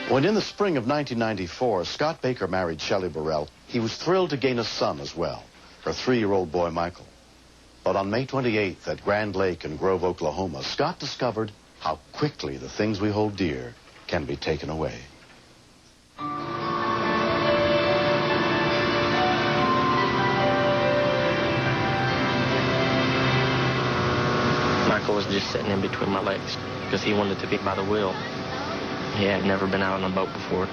When in the spring of 1994, Scott Baker married Shelley Burrell, he was thrilled to gain a son as well, her 3-year-old boy, Michael. But on May 28th at Grand Lake in Grove, Oklahoma, Scott discovered how quickly the things we hold dear can be taken away. Michael was just sitting in between my legs because he wanted to be by the wheel. He had never been out on a boat before. I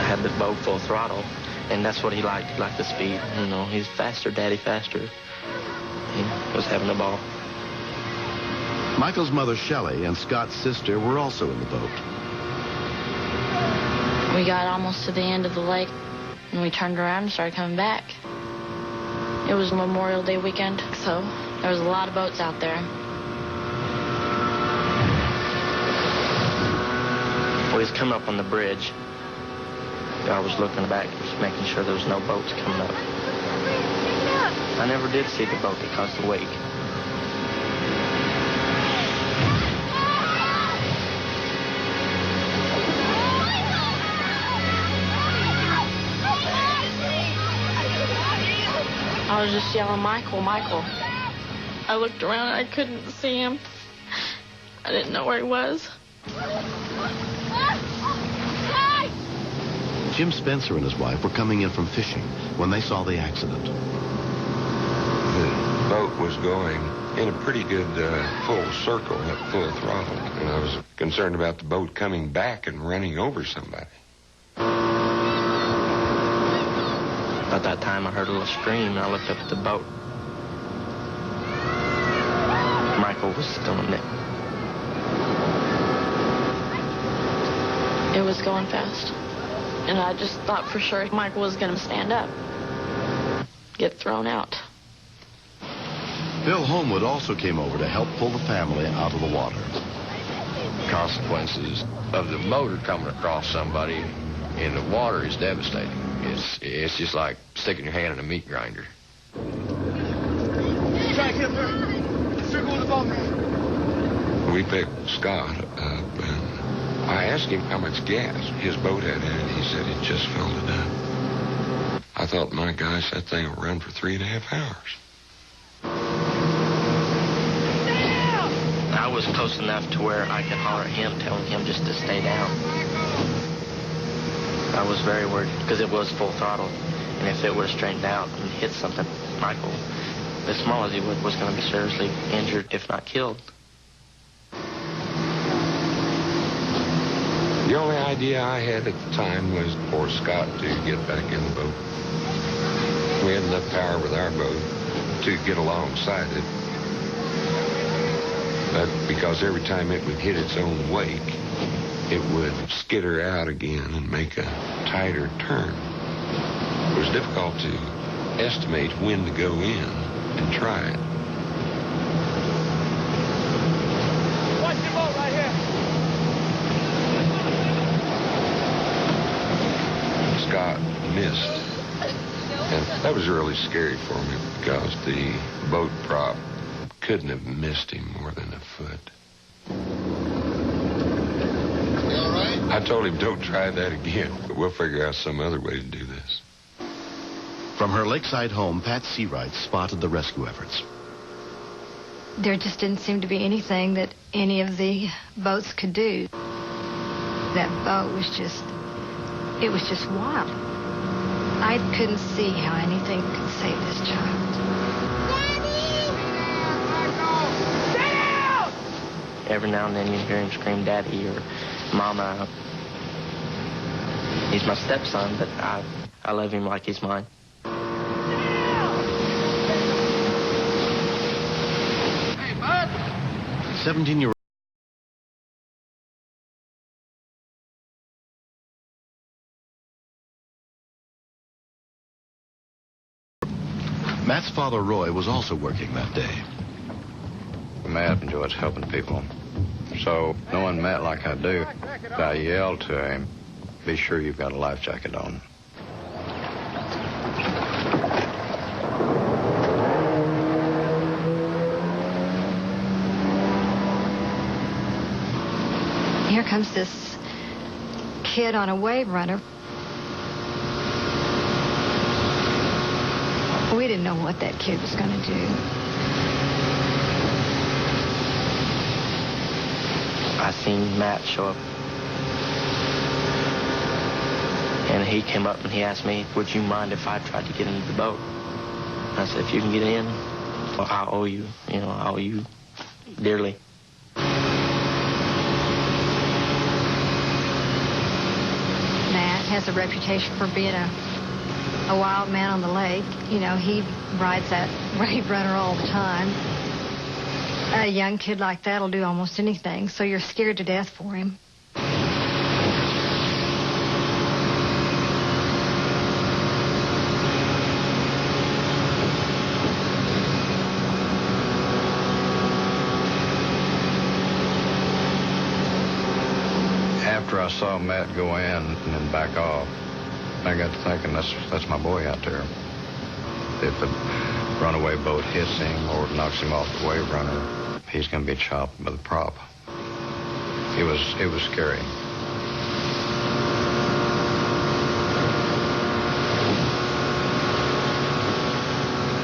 had the boat full throttle, and that's what he liked. He liked the speed. You know, he's faster, Daddy, faster. He was having a ball. Michael's mother, Shelley, and Scott's sister were also in the boat. We got almost to the end of the lake, and we turned around and started coming back. It was Memorial Day weekend, so there was a lot of boats out there. We was coming up on the bridge. I was looking back, just making sure there was no boats coming up. I never did see the boat that caused the wake. I was just yelling, Michael, Michael. I looked around and I couldn't see him. I didn't know where he was. Jim Spencer and his wife were coming in from fishing when they saw the accident. The boat was going in a pretty good full circle at full throttle, and I was concerned about the boat coming back and running over somebody. At that time, I heard a little scream, and I looked up at the boat. Michael was still in it. It was going fast. And I just thought for sure Michael was going to stand up, get thrown out. Bill Homewood also came over to help pull the family out of the water. Consequences of the motor coming across somebody in the water is devastating. It's just like sticking your hand in a meat grinder. We picked Scott up, and I asked him how much gas his boat had in it. He said it just filled it up. I thought, my gosh, that thing will run for 3.5 hours. I was close enough to where I could holler at him, telling him just to stay down. I was very worried because it was full throttle, and if it would have straightened out and hit something, Michael, as small as he was going to be seriously injured, if not killed. The only idea I had at the time was for Scott to get back in the boat. We had enough power with our boat to get alongside it. But because every time it would hit its own wake, it would skitter out again and make a tighter turn. It was difficult to estimate when to go in and try it. Watch your boat right here. Scott missed. And that was really scary for me because the boat prop couldn't have missed him more than a foot. I told him, don't try that again, but we'll figure out some other way to do this. From her lakeside home, Pat Seawright spotted the rescue efforts. There just didn't seem to be anything that any of the boats could do. That boat was just, it was just wild. I couldn't see how anything could save this child. Daddy! Every now and then you hear him scream, Daddy, or Mama. He's my stepson, but I love him like he's mine. 17-year-old Matt's father, Roy, was also working that day. Matt enjoys helping people. So, knowing Matt like I do, I yelled to him, be sure you've got a life jacket on. comes this kid on a wave runner. We didn't know what that kid was going to do. I seen Matt show up. And he came up and he asked me, would you mind if I tried to get into the boat? I said, if you can get in, well, I owe you, I owe you dearly. Matt has a reputation for being a wild man on the lake. He rides that wave runner all the time. A young kid like that will do almost anything, so you're scared to death for him. After I saw Matt go in and then back off, I got to thinking, that's my boy out there. If a runaway boat hits him or knocks him off the wave runner, he's going to be chopped by the prop. It was scary.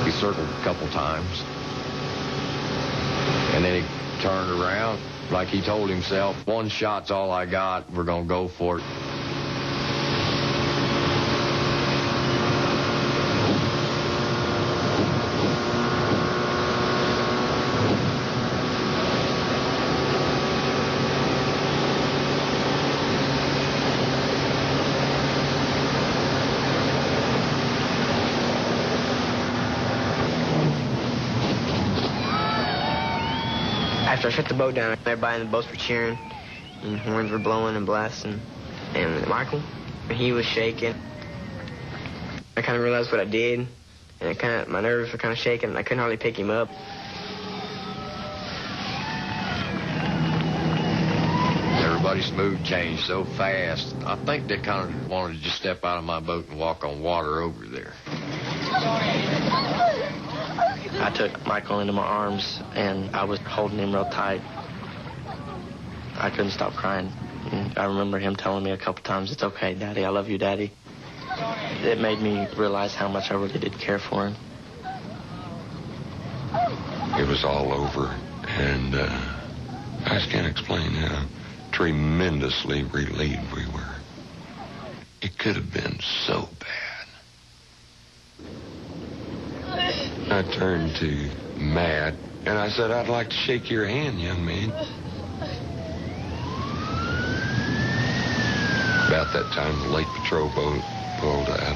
He circled a couple times, and then he turned around like he told himself, one shot's all I got, we're going to go for it. After I shut the boat down, everybody in the boats were cheering, and horns were blowing and blasting. And Michael, he was shaking. I kind of realized what I did, and my nerves were kind of shaking, and I couldn't hardly pick him up. Everybody's mood changed so fast. I think they kind of wanted to just step out of my boat and walk on water over there. I took Michael into my arms, and I was holding him real tight. I couldn't stop crying. And I remember him telling me a couple times, "It's okay, Daddy. I love you, Daddy." It made me realize how much I really did care for him. It was all over, and I just can't explain how tremendously relieved we were. It could have been so bad. I turned to Matt, and I said, "I'd like to shake your hand, young man." About that time, the lake patrol boat pulled out.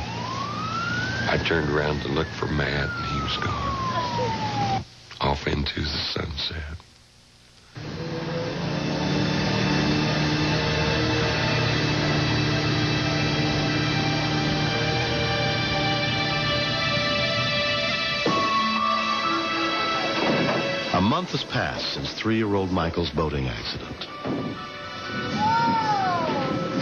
I turned around to look for Matt, and he was gone. Off into the sunset. A month has passed since 3-year-old Michael's boating accident.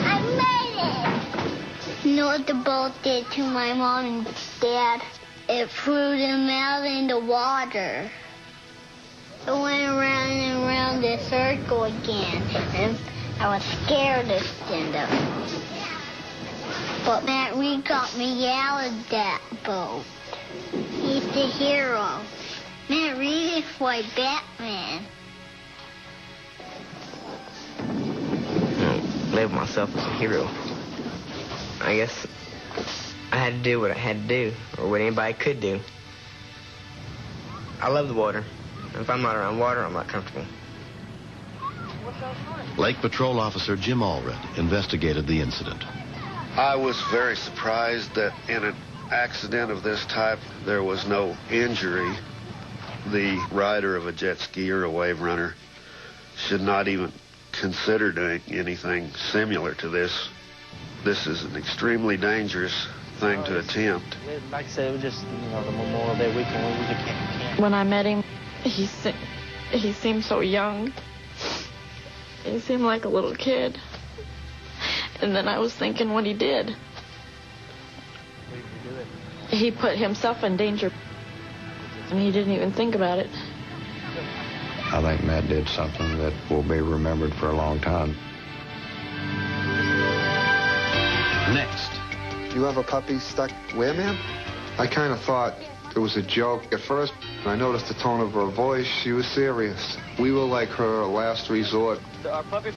I made it! You know what the boat did to my mom and dad? It threw them out in the water. It went around and around the circle again, and I was scared to stand up. But Matt Reed got me out of that boat. He's the hero. Matt Reed is like Batman. I labeled myself as a hero. I guess I had to do what I had to do, or what anybody could do. I love the water. If I'm not around water, I'm not comfortable. Lake Patrol Officer Jim Allred investigated the incident. I was very surprised that in an accident of this type, there was no injury. The rider of a jet ski or a wave runner should not even consider doing anything similar to this. This is an extremely dangerous thing to attempt. Like I said, it was just, the Memorial Day weekend when we just can't. When I met him, he seemed so young. He seemed like a little kid. And then I was thinking what he did. He put himself in danger. And he didn't even think about it. I think Matt did something that will be remembered for a long time. Next. You have a puppy stuck where, ma'am? I kind of thought it was a joke at first. I noticed the tone of her voice. She was serious. We were like her last resort. Our puppy